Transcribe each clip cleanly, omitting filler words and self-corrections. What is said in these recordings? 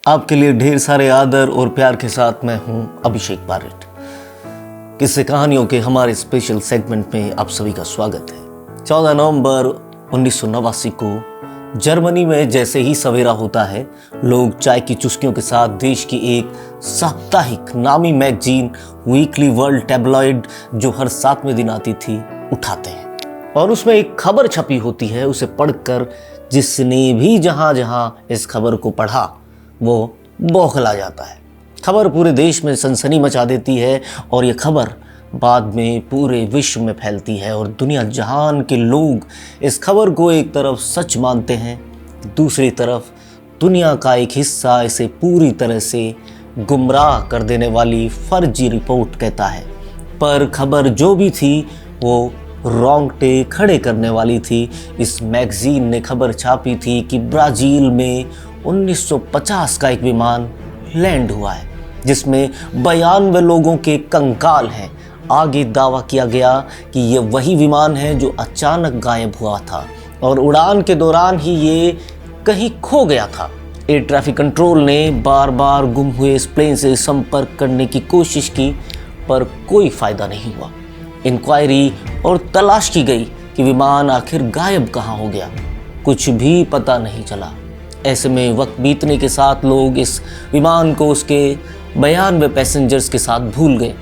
आपके लिए ढेर सारे आदर और प्यार के साथ मैं हूं अभिषेक बारिट। किस्से कहानियों के हमारे स्पेशल सेगमेंट में आप सभी का स्वागत है। 14 नवंबर 1989 को जर्मनी में जैसे ही सवेरा होता है, लोग चाय की चुस्कियों के साथ देश की एक साप्ताहिक नामी मैगजीन वीकली वर्ल्ड टैब्लॉइड जो हर 7वें दिन आती थी उठाते हैं और उसमें एक खबर छपी होती है। उसे पढ़कर जिसने भी जहां इस खबर को पढ़ा वो बौखला जाता है। खबर पूरे देश में सनसनी मचा देती है और ये खबर बाद में पूरे विश्व में फैलती है और दुनिया जहान के लोग इस खबर को एक तरफ सच मानते हैं, दूसरी तरफ दुनिया का एक हिस्सा इसे पूरी तरह से गुमराह कर देने वाली फर्जी रिपोर्ट कहता है। पर खबर जो भी थी वो रोंगटे खड़े करने वाली थी। इस मैगजीन ने खबर छापी थी कि ब्राज़ील में 1950 का एक विमान लैंड हुआ है जिसमें 92 लोगों के कंकाल हैं। आगे दावा किया गया कि ये वही विमान है जो अचानक गायब हुआ था और उड़ान के दौरान ही ये कहीं खो गया था। एयर ट्रैफिक कंट्रोल ने बार बार गुम हुए इस प्लेन से संपर्क करने की कोशिश की पर कोई फ़ायदा नहीं हुआ। इंक्वायरी और तलाश की गई कि विमान आखिर गायब कहाँ हो गया, कुछ भी पता नहीं चला। ऐसे में वक्त बीतने के साथ लोग इस विमान को उसके 92 पैसेंजर्स के साथ भूल गए।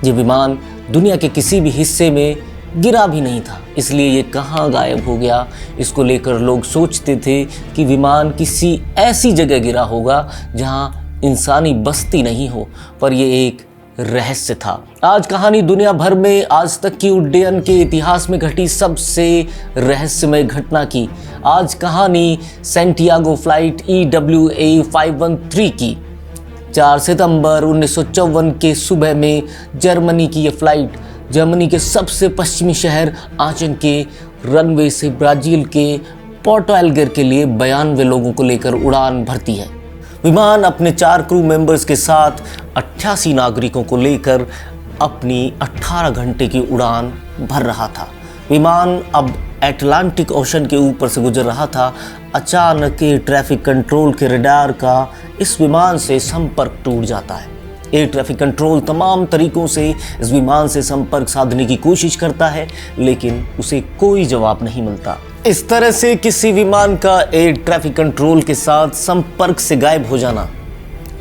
ये विमान दुनिया के किसी भी हिस्से में गिरा भी नहीं था, इसलिए ये कहाँ गायब हो गया इसको लेकर लोग सोचते थे कि विमान किसी ऐसी जगह गिरा होगा जहाँ इंसानी बस्ती नहीं हो, पर ये एक रहस्य था। आज कहानी दुनिया भर में आज तक की उड्डयन के इतिहास में घटी सबसे रहस्यमय घटना की। आज कहानी सैंटियागो फ्लाइट EWA 513 की। 4 सितंबर 1954 के सुबह में जर्मनी की ये फ्लाइट जर्मनी के सबसे पश्चिमी शहर आचन के रनवे से ब्राज़ील के पोर्टो एलेग्रे के लिए 92 लोगों को लेकर उड़ान भरती है। विमान अपने 4 क्रू मेंबर्स के साथ 88 नागरिकों को लेकर अपनी 18 घंटे की उड़ान भर रहा था। विमान अब अटलांटिक ओशन के ऊपर से गुजर रहा था। अचानक एयर ट्रैफिक कंट्रोल के रडार का इस विमान से संपर्क टूट जाता है। एयर ट्रैफिक कंट्रोल तमाम तरीकों से इस विमान से संपर्क साधने की कोशिश करता है लेकिन उसे कोई जवाब नहीं मिलता। इस तरह से किसी विमान का एयर ट्रैफिक कंट्रोल के साथ संपर्क से गायब हो जाना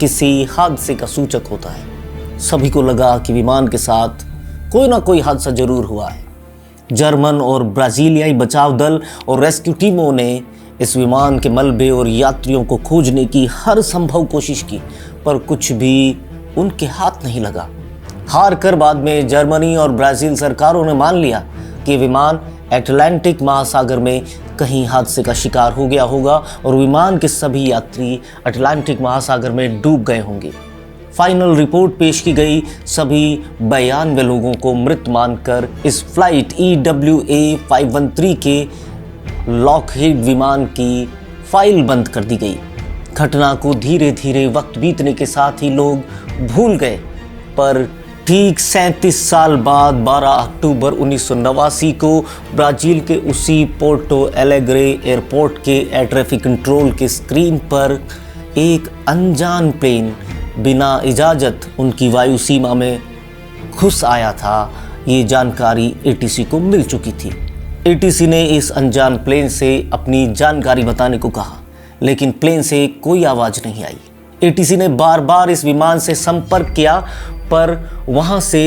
किसी हादसे का सूचक होता है। सभी को लगा कि विमान के साथ कोई ना कोई हादसा जरूर हुआ है। जर्मन और ब्राज़ीलियाई बचाव दल और रेस्क्यू टीमों ने इस विमान के मलबे और यात्रियों को खोजने की हर संभव कोशिश की पर कुछ भी उनके हाथ नहीं लगा। हार कर बाद में जर्मनी और ब्राज़ील सरकारों ने मान लिया कि विमान अटलांटिक महासागर में कहीं हादसे का शिकार हो गया होगा और विमान के सभी यात्री अटलांटिक महासागर में डूब गए होंगे। फाइनल रिपोर्ट पेश की गई। सभी 92 लोगों को मृत मानकर इस फ्लाइट EWA 513 के लॉकहीड विमान की फाइल बंद कर दी गई। घटना को धीरे धीरे वक्त बीतने के साथ ही लोग भूल गए पर ठीक 37 साल बाद 12 अक्टूबर 1989 को ब्राज़ील के उसी पोर्टो एलेग्रे एयरपोर्ट के एयर ट्रैफिक कंट्रोल के स्क्रीन पर एक अनजान प्लेन बिना इजाज़त उनकी वायु सीमा में घुस आया था। ये जानकारी ATC को मिल चुकी थी। ATC ने इस अनजान प्लेन से अपनी जानकारी बताने को कहा लेकिन प्लेन से कोई आवाज़ नहीं आई। ATC ने बार बार इस विमान से संपर्क किया पर वहाँ से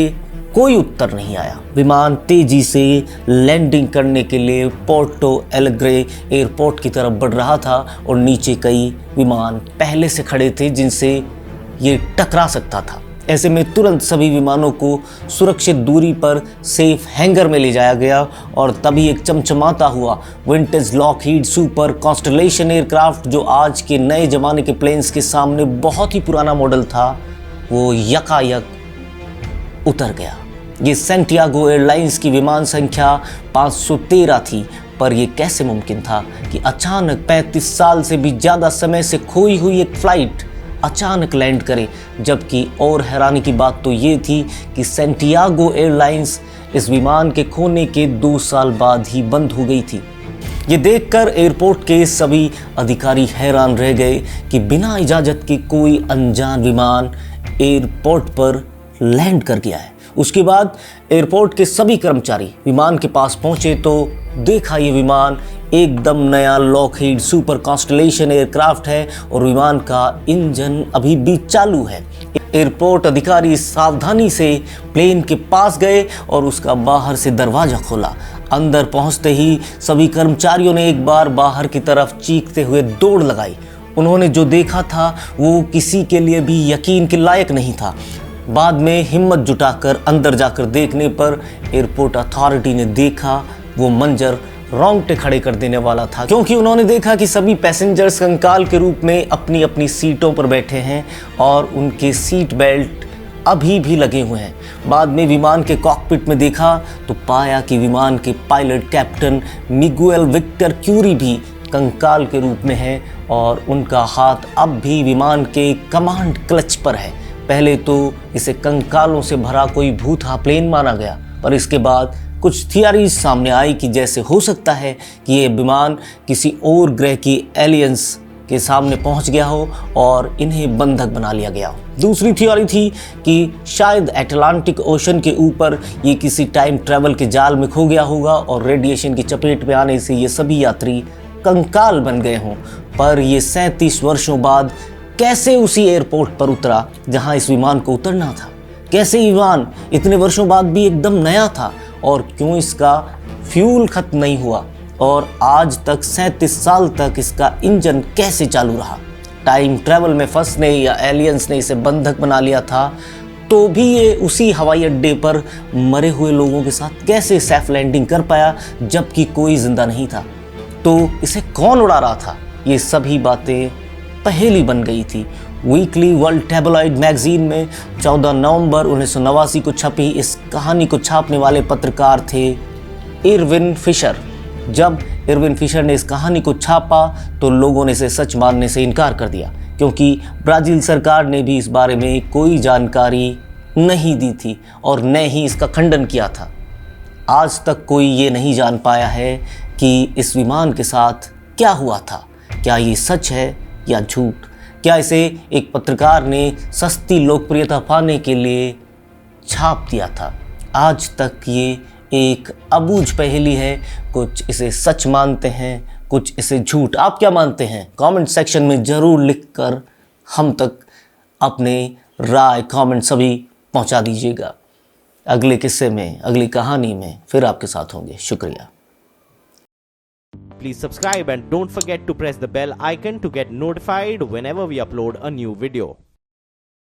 कोई उत्तर नहीं आया। विमान तेजी से लैंडिंग करने के लिए पोर्टो एलेग्रे एयरपोर्ट की तरफ बढ़ रहा था और नीचे कई विमान पहले से खड़े थे जिनसे ये टकरा सकता था। ऐसे में तुरंत सभी विमानों को सुरक्षित दूरी पर सेफ हैंगर में ले जाया गया और तभी एक चमचमाता हुआ vintage Lockheed super constellation aircraft जो आज के नए ज़माने के प्लेन्स के सामने बहुत ही पुराना मॉडल था, वो यकायक उतर गया। ये सैंटियागो एयरलाइंस की विमान संख्या 513 थी पर यह कैसे मुमकिन था कि अचानक 35 साल से भी ज़्यादा समय से खोई हुई एक फ़्लाइट अचानक लैंड करे। जबकि और हैरानी की बात तो ये थी कि सैंटियागो एयरलाइंस इस विमान के खोने के 2 साल बाद ही बंद हो गई थी। ये देखकर एयरपोर्ट के सभी अधिकारी हैरान रह गए कि बिना इजाज़त के कोई अनजान विमान एयरपोर्ट पर लैंड कर गया है। उसके बाद एयरपोर्ट के सभी कर्मचारी विमान के पास पहुंचे तो देखा ये विमान एकदम नया लॉकहीड सुपर कॉन्स्टलेशन एयरक्राफ्ट है और विमान का इंजन अभी भी चालू है। एयरपोर्ट अधिकारी सावधानी से प्लेन के पास गए और उसका बाहर से दरवाज़ा खोला। अंदर पहुंचते ही सभी कर्मचारियों ने एक बार बाहर की तरफ चीखते हुए दौड़ लगाई। उन्होंने जो देखा था वो किसी के लिए भी यकीन के लायक नहीं था। बाद में हिम्मत जुटाकर अंदर जाकर देखने पर एयरपोर्ट अथॉरिटी ने देखा वो मंजर रोंगटे खड़े कर देने वाला था, क्योंकि उन्होंने देखा कि सभी पैसेंजर्स कंकाल के रूप में अपनी अपनी सीटों पर बैठे हैं और उनके सीट बेल्ट अभी भी लगे हुए हैं। बाद में विमान के कॉकपिट में देखा तो पाया कि विमान के pilot captain Miguel Victor Curie भी कंकाल के रूप में है और उनका हाथ अब भी विमान के कमांड क्लच पर है। पहले तो इसे कंकालों से भरा कोई भूथा प्लेन माना गया, पर इसके बाद कुछ थियरीज सामने आई कि जैसे हो सकता है कि ये विमान किसी और ग्रह की एलियंस के सामने पहुंच गया हो और इन्हें बंधक बना लिया गया हो। दूसरी थियरी थी कि शायद अटलांटिक ओशन के ऊपर ये किसी टाइम ट्रैवल के जाल में खो गया होगा और रेडिएशन की चपेट में आने से ये सभी यात्री कंकाल बन गए हों। पर ये 37 वर्षों बाद कैसे उसी एयरपोर्ट पर उतरा जहां इस विमान को उतरना था? कैसे विमान इतने वर्षों बाद भी एकदम नया था और क्यों इसका फ्यूल खत्म नहीं हुआ और आज तक 37 साल तक इसका इंजन कैसे चालू रहा? टाइम ट्रैवल में फंसने या एलियंस ने इसे बंधक बना लिया था तो भी ये उसी हवाई अड्डे पर मरे हुए लोगों के साथ कैसे सेफ लैंडिंग कर पाया जबकि कोई जिंदा नहीं था? तो इसे कौन उड़ा रहा था? ये सभी बातें पहेली बन गई थी। वीकली वर्ल्ड टैबलॉइड मैगजीन में 14 नवंबर 1989 को छपी इस कहानी को छापने वाले पत्रकार थे इरविन फिशर। जब इरविन फिशर ने इस कहानी को छापा तो लोगों ने इसे सच मानने से इनकार कर दिया, क्योंकि ब्राज़ील सरकार ने भी इस बारे में कोई जानकारी नहीं दी थी और न ही इसका खंडन किया था। आज तक कोई ये नहीं जान पाया है कि इस विमान के साथ क्या हुआ था। क्या ये सच है या झूठ? क्या इसे एक पत्रकार ने सस्ती लोकप्रियता पाने के लिए छाप दिया था? आज तक ये एक अबूझ पहेली है। कुछ इसे सच मानते हैं, कुछ इसे झूठ। आप क्या मानते हैं? कमेंट सेक्शन में ज़रूर लिखकर हम तक अपने राय कमेंट सभी पहुंचा दीजिएगा। अगले किस्से में, अगली कहानी में फिर आपके साथ होंगे। शुक्रिया। Please subscribe and don't forget to press the bell icon to get notified whenever we upload a new video.